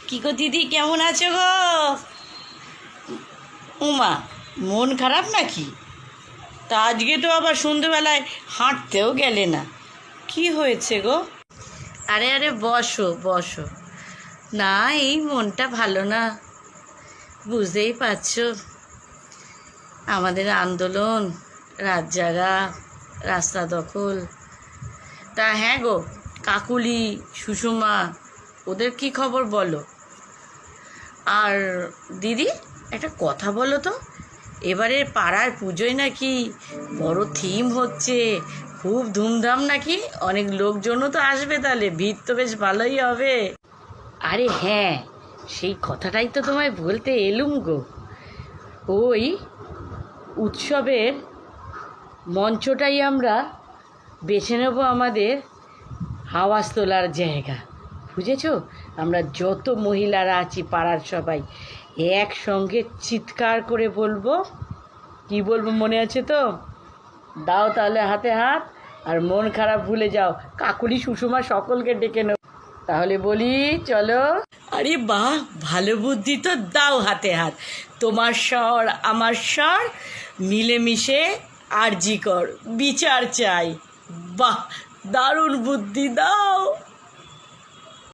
কি গো দিদি, কেমন আছো গো? উমা, মন খারাপ নাকি? তা আজকে তো আবার সন্ধ্যেবেলায় হাঁটতেও গেলে না, কি হয়েছে গো? আরে আরে, বসো বসো। না, এই মনটা ভালো না, বুঝতেই পারছো। আমাদের আন্দোলন, রাত জাগা, রাস্তা দখল। তা হ্যাঁ গো, কাকুলি, সুষমা, ওদের কি খবর বলো? আর দিদি, একটা কথা বলো তো, এবারে পাড়ার পুজোয় নাকি বড় থিম হচ্ছে, খুব ধুমধাম নাকি? অনেক লোকজনও তো আসবে, তাহলে ভিড় তো বেশ ভালোই হবে। আরে হ্যাঁ, সেই কথাটাই তো তোমায় বলতে এলুম গো। ওই উৎসবের মঞ্চটাই আমরা বেছে নেব আমাদের হাওয়াজ তোলার জায়গা, বুঝেছো? আমরা যত মহিলারা আছি পাড়ার সবাই একসঙ্গে চিৎকার করে বলবো। কি বলবো মনে আছে তো? দাও তাহলে হাতে হাত, আর মন খারাপ ভুলে যাও, কাকুলি সুষমা সকলকে ডেকে নেব। তাহলে বলি চলো। আরে বাহ, ভালো বুদ্ধি তো, দাও হাতে হাত। তোমার স্বর আমার স্বর মিলেমিশে আরজি কর, বিচার চাই। বাহ, দারুণ বুদ্ধি দাও।